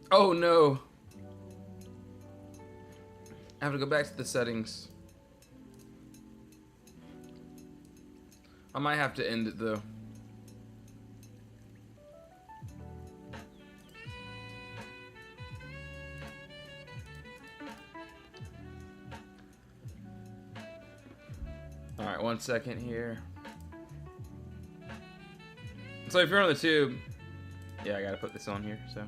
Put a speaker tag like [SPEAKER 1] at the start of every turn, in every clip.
[SPEAKER 1] Oh no. I have to go back to the settings. I might have to end it though. Alright, 1 second here. So if you're on the tube, yeah, I gotta put this on here, so.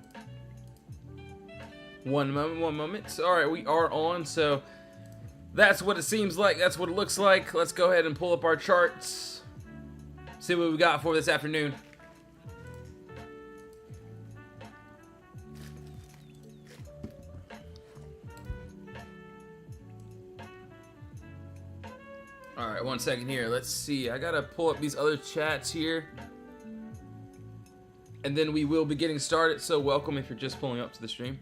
[SPEAKER 1] One moment. Alright, we are on, so that's what it seems like, that's what it looks like. Let's go ahead and pull up our charts. See what we got for this afternoon. Alright, 1 second here. Let's see. I gotta pull up these other chats here. And then we will be getting started, so welcome if you're just pulling up to the stream.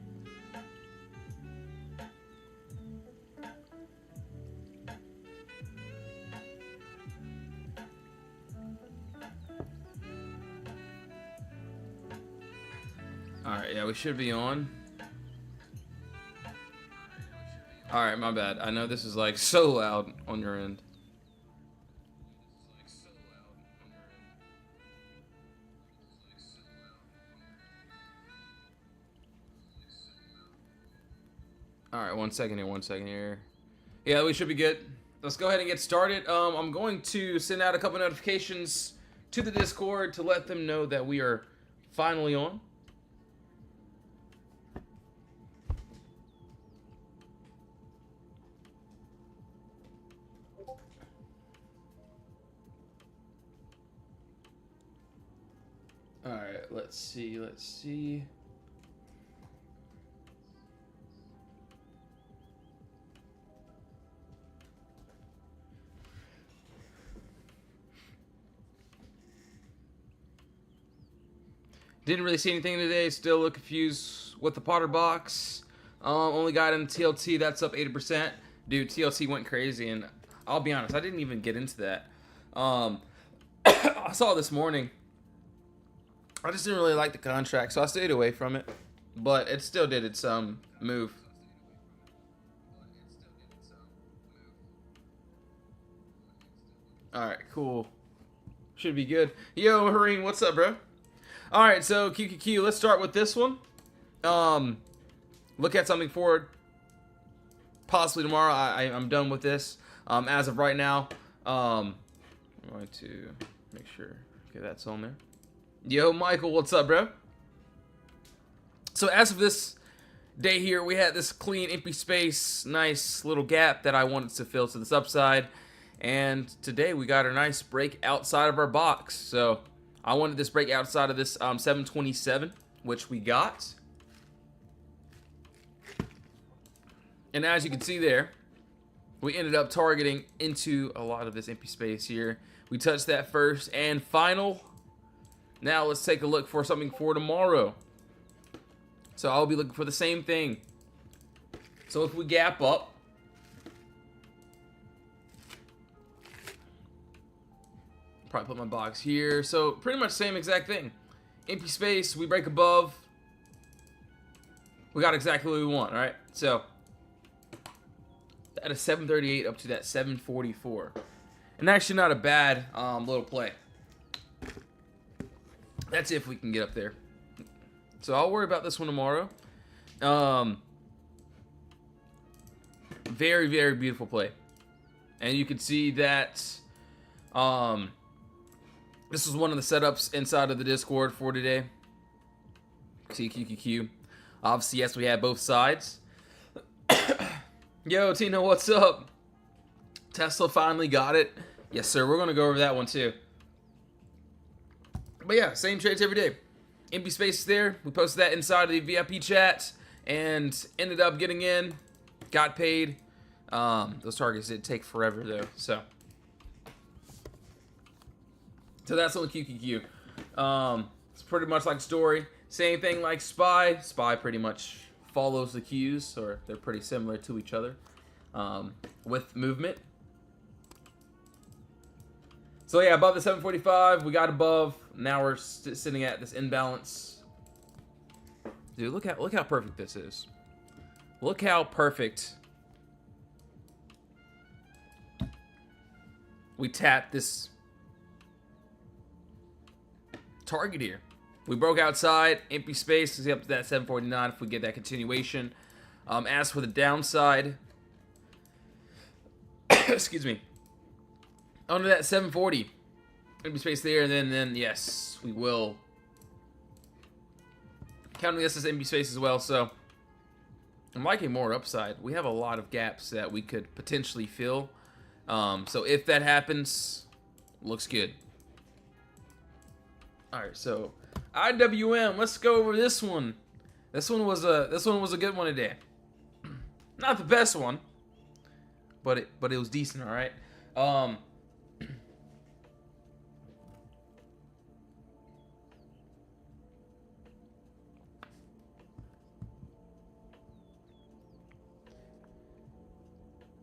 [SPEAKER 1] Alright, yeah, we should be on. Alright, my bad. I know this is like so loud on your end. Alright, 1 second here. Yeah, we should be good. Let's go ahead and get started. I'm going to send out a couple notifications to the Discord to let them know that we are finally on. Alright, let's see. Didn't really see anything today. Still a little confused with the Potter box. Only got in TLT. That's up 80%. Dude, TLT went crazy, and I'll be honest, I didn't even get into that. I saw it this morning. I just didn't really like the contract, so I stayed away from it. But it still did its move. Alright, cool. Should be good. Yo, Hareen, what's up, bro? Alright, so QQQ, let's start with this one. Look at something forward. Possibly tomorrow. I'm done with this. As of right now. I'm going to make sure. Okay, that's on there. Yo, Michael, what's up, bro? So as of this day here, we had this clean, empty space, nice little gap that I wanted to fill to this upside. And today we got a nice break outside of our box. So I wanted this break outside of this 727, which we got. And as you can see there, we ended up targeting into a lot of this empty space here. We touched that first and final. Now let's take a look for something for tomorrow. So I'll be looking for the same thing. So if we gap up, probably put my box here. So pretty much same exact thing. Empty space, we break above. We got exactly what we want, all right? So at a 738 up to that 744. And actually not a bad little play. That's if we can get up there. So I'll worry about this one tomorrow. Very, very beautiful play. And you can see that this was one of the setups inside of the Discord for today. CQQQ. Obviously, yes, we had both sides. Yo, Tina, what's up? Tesla finally got it. Yes, sir. We're going to go over that one, too. But yeah, same trades every day. Empty space there. We posted that inside of the VIP chat and ended up getting in. Got paid. Those targets did take forever, though. So that's on the QQQ. It's pretty much like Story. Same thing like Spy. Spy pretty much follows the Qs, or they're pretty similar to each other with movement. So yeah, above the 745, we got above. Now we're sitting at this imbalance. Dude, look how perfect this is. Look how perfect we tapped this target here. We broke outside, empty space is up to that 749 if we get that continuation. As for the downside, excuse me, under that 740, empty space there, and then yes, we will. Counting this as empty space as well, so I'm liking more upside. We have a lot of gaps that we could potentially fill. So if that happens, looks good. All right, so IWM. Let's go over this one. This one was a good one today. Not the best one, but it was decent. All right.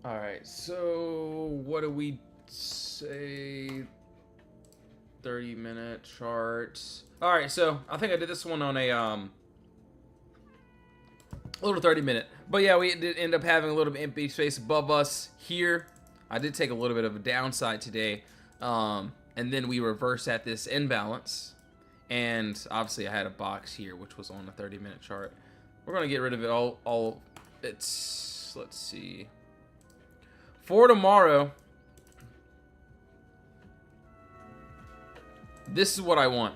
[SPEAKER 1] All right, so what do we say? 30-minute charts. All right, so I think I did this one on a little 30-minute, but yeah, we did end up having a little bit empty space above us here. I did take a little bit of a downside today, and then we reversed at this imbalance, and obviously I had a box here which was on the 30-minute chart. We're gonna get rid of it all. Let's see. For tomorrow, this is what I want.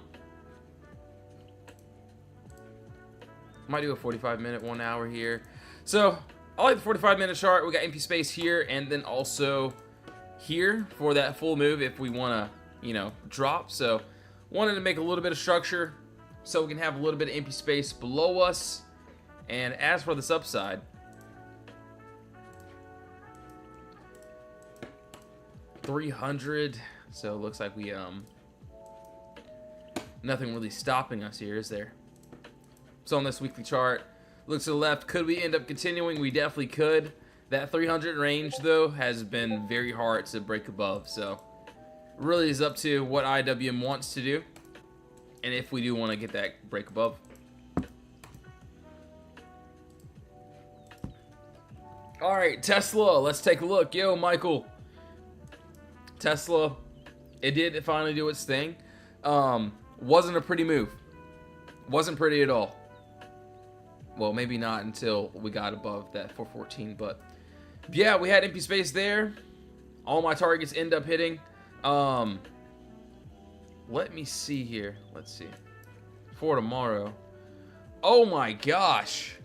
[SPEAKER 1] Might do a 45-minute, 1 hour here. So I like the 45-minute chart. We got empty space here, and then also here for that full move if we want to, drop. So wanted to make a little bit of structure so we can have a little bit of empty space below us. And as for this upside, 300. So it looks like we nothing really stopping us here, is there? So on this weekly chart, looks to the left. Could we end up continuing? We definitely could. That 300 range though has been very hard to break above. So really is up to what IWM wants to do, and if we do want to get that break above. All right, Tesla. Let's take a look. Yo, Michael. Tesla, it did finally do its thing. Wasn't a pretty move. Wasn't pretty at all. Well, maybe not until we got above that 414, but yeah, we had empty space there. All my targets end up hitting. Let me see here. Let's see. For tomorrow. Oh my gosh.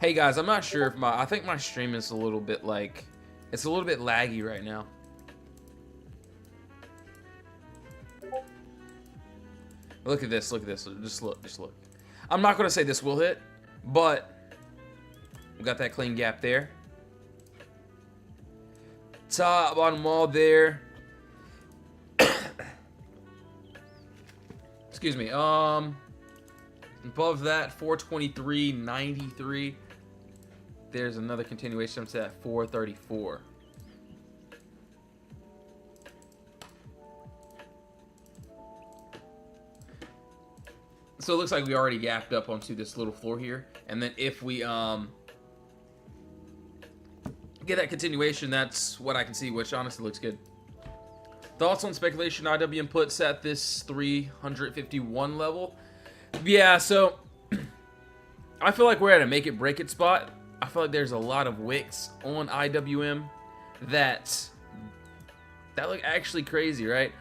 [SPEAKER 1] Hey guys, I'm not sure if I think my stream is a little bit it's a little bit laggy right now. Look at this, just look. I'm not gonna say this will hit, but we got that clean gap there. Top, bottom wall there. Excuse me, above that, 423.93. There's another continuation up to that 434. So it looks like we already gapped up onto this little floor here. And then if we get that continuation, that's what I can see, which honestly looks good. Thoughts on speculation IWM puts at this 351 level? Yeah, so I feel like we're at a make it break it spot. I feel like there's a lot of wicks on IWM that look actually crazy, right?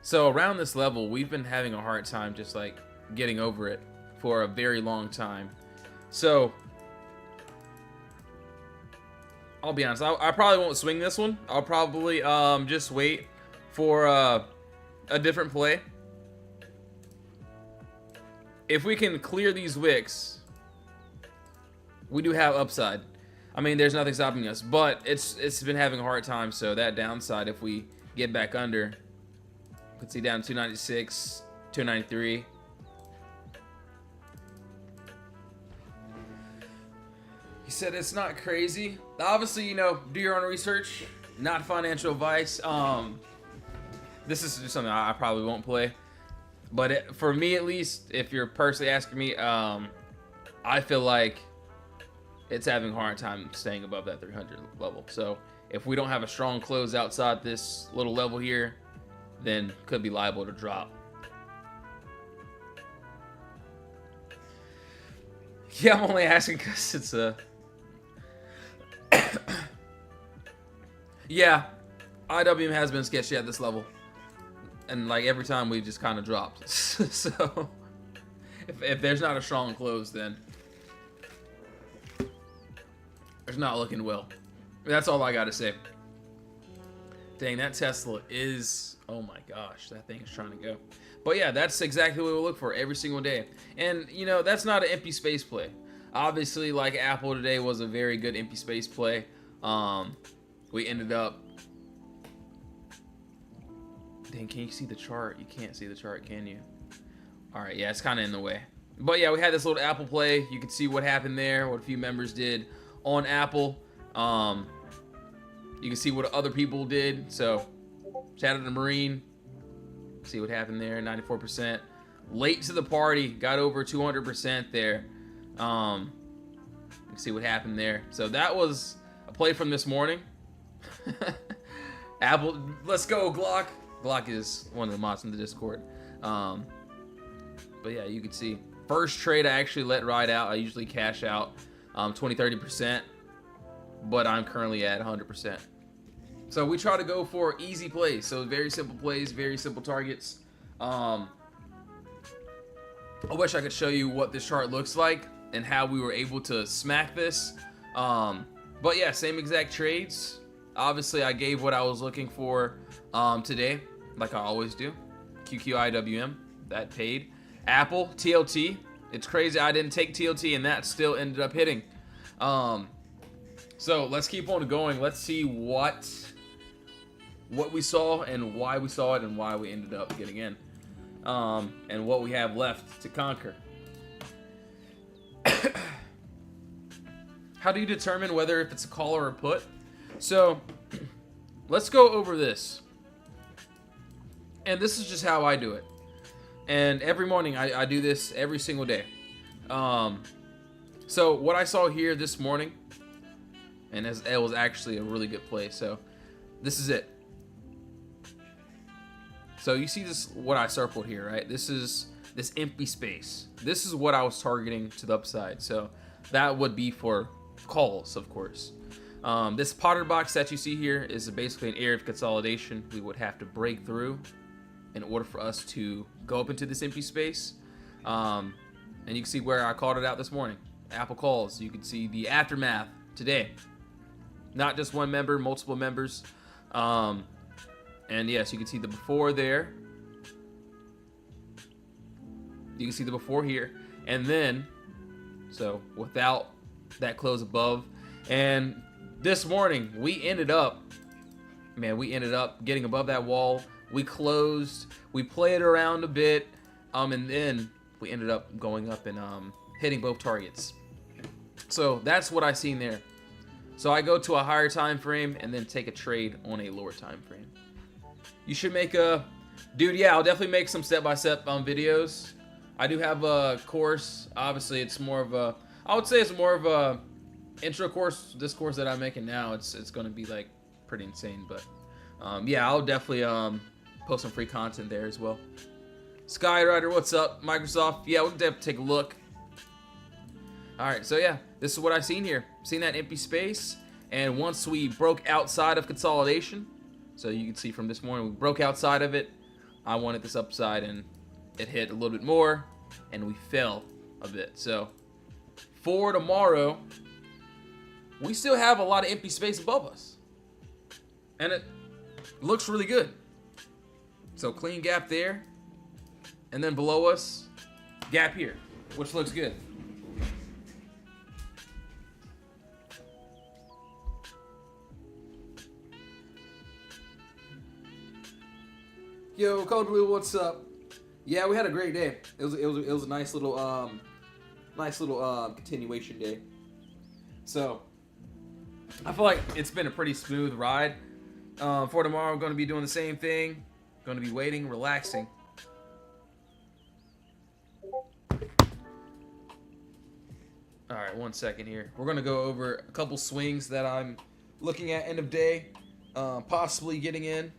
[SPEAKER 1] So around this level, we've been having a hard time just like getting over it for a very long time. So I'll be honest, I probably won't swing this one. I'll probably just wait for a different play. If we can clear these wicks, we do have upside. I mean, there's nothing stopping us, but it's been having a hard time. So that downside, if we get back under, you can see down 296, 293. You said, it's not crazy. Obviously, you know, do your own research. Not financial advice. This is just something I probably won't play. But for me, at least, if you're personally asking me, I feel like it's having a hard time staying above that 300 level. So if we don't have a strong close outside this little level here, then could be liable to drop. Yeah, I'm only asking because it's a... Yeah, IWM has been sketchy at this level. And like every time we just kind of dropped. So if there's not a strong close, then it's not looking well. That's all I got to say. Dang, that Tesla is... Oh my gosh, that thing is trying to go. But yeah, that's exactly what we look for every single day. And, you know, that's not an empty space play. Obviously, like Apple today was a very good empty space play. We ended up... Dang, can you see the chart? You can't see the chart, can you? Alright, yeah, it's kind of in the way. But yeah, we had this little Apple play. You can see what happened there, what a few members did on Apple. You can see what other people did. So, shout out to Marine. See what happened there, 94%. Late to the party, got over 200% there. You can see what happened there. So that was a play from this morning. Apple, let's go, Glock. Glock is one of the mods in the Discord. But yeah, you can see. First trade I actually let ride out. I usually cash out 20-30%. But I'm currently at 100%. So we try to go for easy plays. So very simple plays, very simple targets. I wish I could show you what this chart looks like and how we were able to smack this. But yeah, same exact trades. Obviously, I gave what I was looking for today, like I always do. QQIWM, that paid. Apple, TLT. It's crazy I didn't take TLT and that still ended up hitting. So let's keep on going. Let's see what we saw and why we saw it and why we ended up getting in. And what we have left to conquer. How do you determine whether if it's a call or a put? So let's go over this. And this is just how I do it. And every morning I do this every single day. So what I saw here this morning, and it was actually a really good play. So this is it. So you see this, what I circled here, right? This is this empty space. This is what I was targeting to the upside. So that would be for calls, of course. This Potter box that you see here is basically an area of consolidation we would have to break through in order for us to go up into this empty space. And you can see where I called it out this morning. Apple calls. You can see the aftermath today. Not just one member, multiple members. And yes, you can see the before there. You can see the before here. And then, so without that close above. And this morning, we ended up getting above that wall. We closed. We played around a bit. And then we ended up going up and hitting both targets. So that's what I seen there. So I go to a higher time frame and then take a trade on a lower time frame. You should make a... Dude, yeah, I'll definitely make some step-by-step videos. I do have a course. Obviously, it's more of a... I would say it's more of a intro course. This course that I'm making now, it's going to be, like, pretty insane. But, yeah, I'll definitely post some free content there as well. Skyrider, what's up? Microsoft, yeah, we'll have to take a look. Alright, so yeah, this is what I've seen here. Seen that empty space, and once we broke outside of consolidation, so you can see from this morning, we broke outside of it. I wanted this upside, and it hit a little bit more, and we fell a bit. So, for tomorrow, we still have a lot of empty space above us. And it looks really good. So, clean gap there. And then below us, gap here, which looks good. Yo, Code Blue, what's up? Yeah, we had a great day. It was a nice little continuation day. So I feel like it's been a pretty smooth ride. For tomorrow, I'm going to be doing the same thing. Going to be waiting, relaxing. All right, 1 second here. We're going to go over a couple swings that I'm looking at end of day, possibly getting in.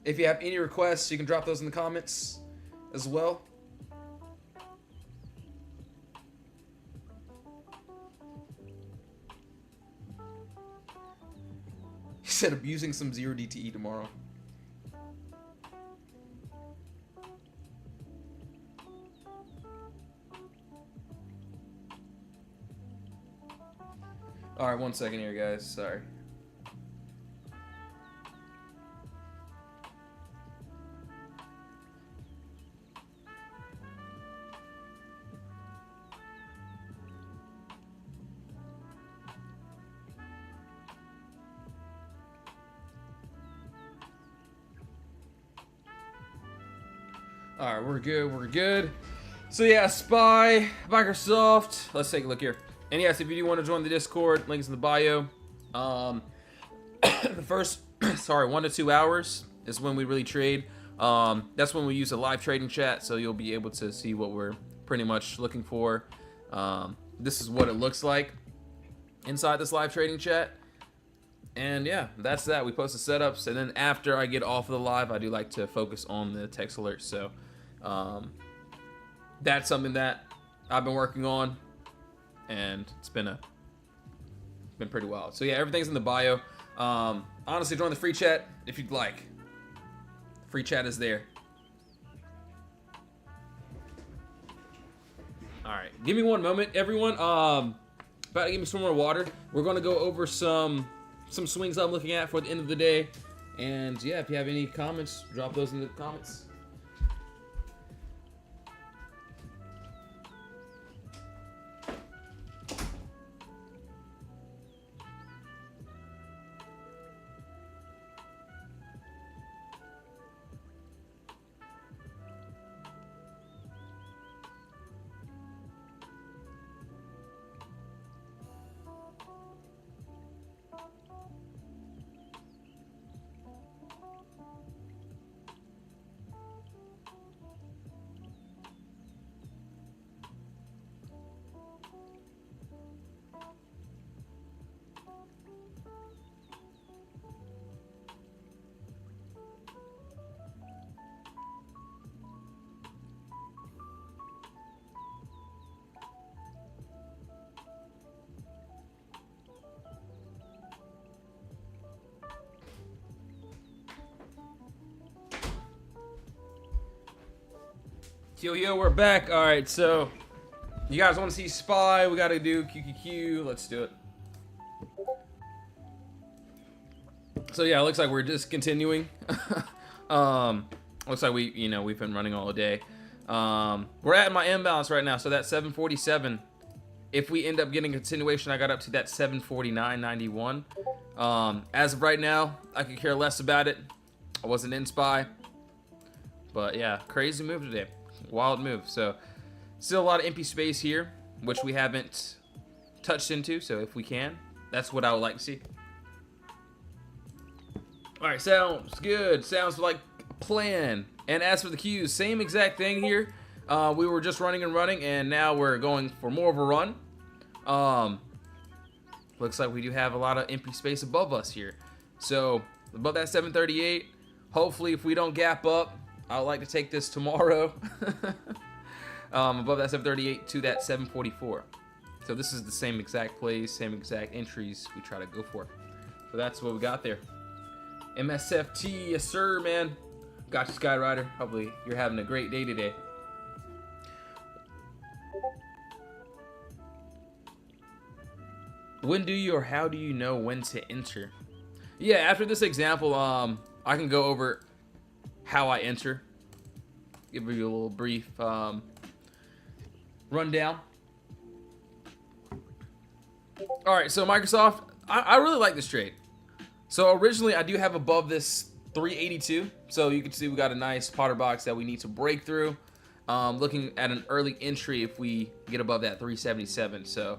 [SPEAKER 1] If you have any requests, you can drop those in the comments as well. He said abusing some 0 DTE tomorrow. All right, 1 second here, guys. Sorry. All right, we're good. We're good. So yeah, Spy, Microsoft. Let's take a look here. And yes, if you do want to join the Discord, link is in the bio. The first, 1 to 2 hours is when we really trade. That's when we use a live trading chat, so you'll be able to see what we're pretty much looking for. This is what it looks like inside this live trading chat. And yeah, that's that. We post the setups, and then after I get off of the live, I do like to focus on the text alerts. So that's something that I've been working on, and it's been pretty wild. So yeah, everything's in the bio. Honestly, join the free chat if you'd like. Free chat is there. All right, give me one moment, everyone. About to give me some more water. We're gonna go over some swings I'm looking at for the end of the day. And yeah, if you have any comments, drop those in the comments. Yo, we're back. All right, so you guys want to see Spy? We got to do QQQ. Let's do it. So yeah, it looks like we're just continuing. Looks like we've been running all day. We're at my imbalance right now, so that's 747. If we end up getting continuation, I got up to that 749.91. As of right now, I could care less about it. I wasn't in Spy, but yeah, crazy move today. Wild move. So still a lot of empty space here, which we haven't touched into. So if we can, that's what I would like to see. All right, sounds good. Sounds like a plan. And as for the Qs, same exact thing here. We were just running, and now we're going for more of a run. Looks like we do have a lot of empty space above us here. So above that 738. Hopefully, if we don't gap up, I would like to take this tomorrow. Above that 738 to that 744. So this is the same exact plays, same exact entries we try to go for. So that's what we got there. MSFT, yes sir, man. Got you, Skyrider. Hopefully you're having a great day today. When do you or how do you know when to enter? Yeah, after this example, I can go over how I enter. Give you a little brief rundown. All right, so Microsoft, I really like this trade. So originally I do have above this 382. So you can see we got a nice Potter box that we need to break through. Looking at an early entry if we get above that 377. So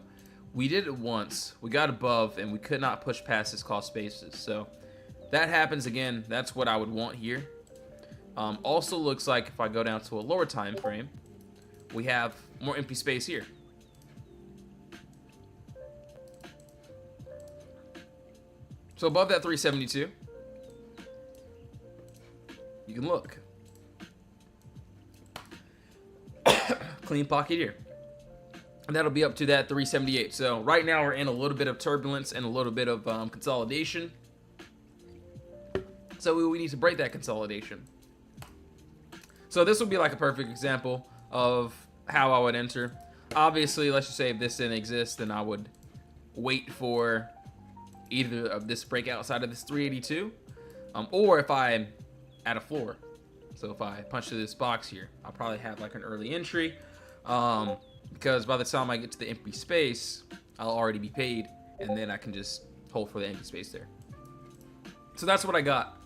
[SPEAKER 1] we did it once. We got above, and we could not push past this cost spaces. So that happens again. That's what I would want here. Also looks like if I go down to a lower time frame, we have more empty space here. So above that 372, you can look. Clean pocket here. And that'll be up to that 378. So right now we're in a little bit of turbulence and a little bit of consolidation. So we need to break that consolidation. So this would be like a perfect example of how I would enter. Obviously, let's just say if this didn't exist, then I would wait for either of this break outside of this 382, or if I'm at a floor. So if I punch through this box here, I'll probably have like an early entry, because by the time I get to the empty space, I'll already be paid, and then I can just hold for the empty space there. So that's what I got.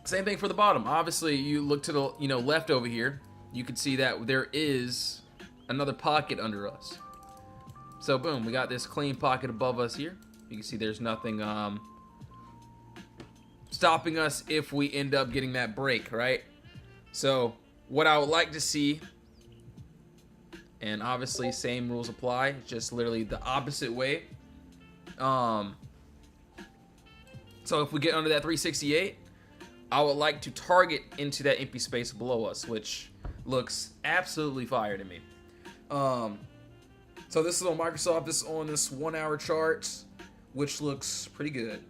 [SPEAKER 1] Same thing for the bottom. Obviously, you look to the left over here, you can see that there is another pocket under us. So boom, we got this clean pocket above us here. You can see there's nothing stopping us if we end up getting that break, right? So what I would like to see, and obviously same rules apply, just literally the opposite way. So if we get under that 368, I would like to target into that empty space below us, which looks absolutely fire to me. So this is on Microsoft. This is on this 1 hour chart, which looks pretty good.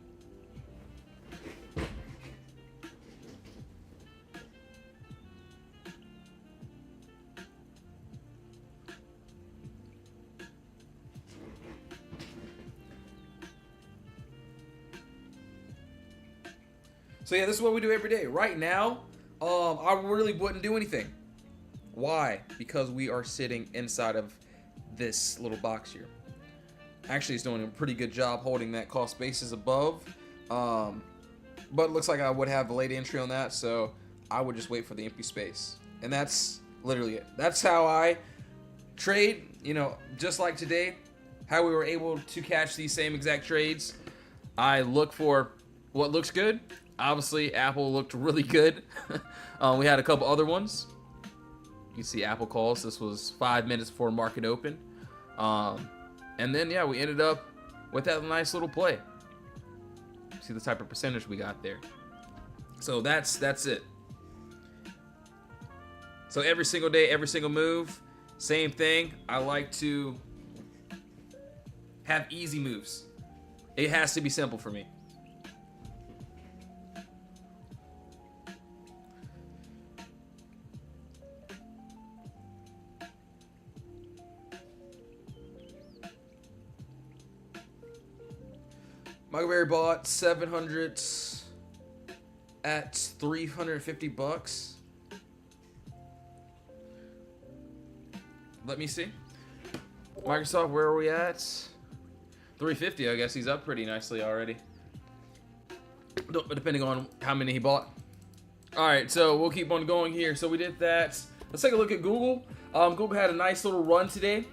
[SPEAKER 1] So yeah, this is what we do every day. Right now, I really wouldn't do anything. Why? Because we are sitting inside of this little box here. Actually, it's doing a pretty good job holding that cost basis above. But it looks like I would have a late entry on that, so I would just wait for the empty space. And that's literally it. That's how I trade, just like today, how we were able to catch these same exact trades. I look for what looks good. Obviously, Apple looked really good. We had a couple other ones. You can see Apple calls. This was 5 minutes before market open. And then, yeah, we ended up with that nice little play. See the type of percentage we got there. So that's it. So every single day, every single move, same thing. I like to have easy moves. It has to be simple for me. Michael Berry bought 700 at $350. Let me see. Microsoft, where are we at? 350. I guess he's up pretty nicely already. Depending on how many he bought. All right, so we'll keep on going here. So we did that. Let's take a look at Google. Google had a nice little run today.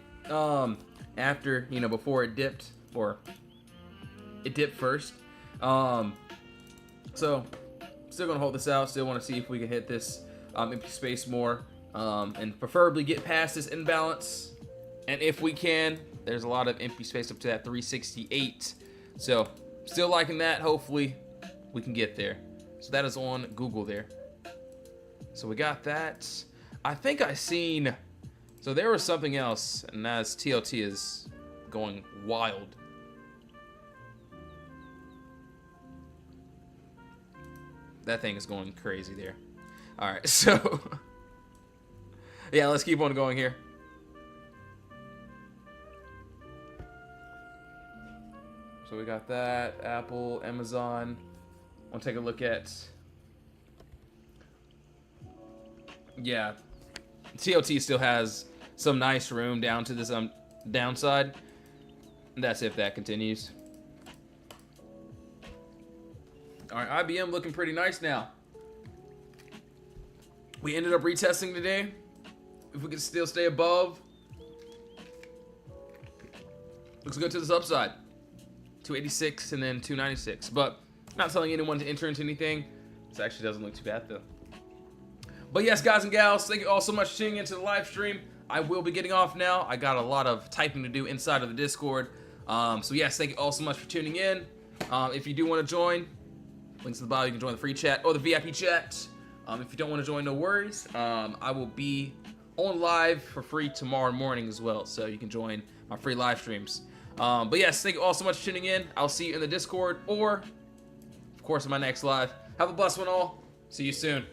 [SPEAKER 1] After, before it dipped, or it dipped first. So still gonna hold this out. Still want to see if we can hit this empty space more, and preferably get past this imbalance. And if we can, there's a lot of empty space up to that 368. So still liking that. Hopefully we can get there. So that is on Google there. So we got that. I think I seen. So there was something else, and that's TLT is going wild. That thing is going crazy there. All right, so yeah, let's keep on going here. So we got that, Apple, Amazon. I'll take a look at, yeah, TLT still has some nice room down to this downside. And that's if that continues. All right, IBM looking pretty nice now. We ended up retesting today. If we could still stay above, looks good to this upside. 286 and then 296. But not telling anyone to enter into anything. This actually doesn't look too bad though. But yes, guys and gals, thank you all so much for tuning into the live stream. I will be getting off now. I got a lot of typing to do inside of the Discord. So yes, thank you all so much for tuning in. If you do want to join, links in the bio, you can join the free chat or the VIP chat. If you don't want to join, no worries. I will be on live for free tomorrow morning as well, so you can join my free live streams. But yes, thank you all so much for tuning in. I'll see you in the Discord or, of course, in my next live. Have a blessed one all. See you soon.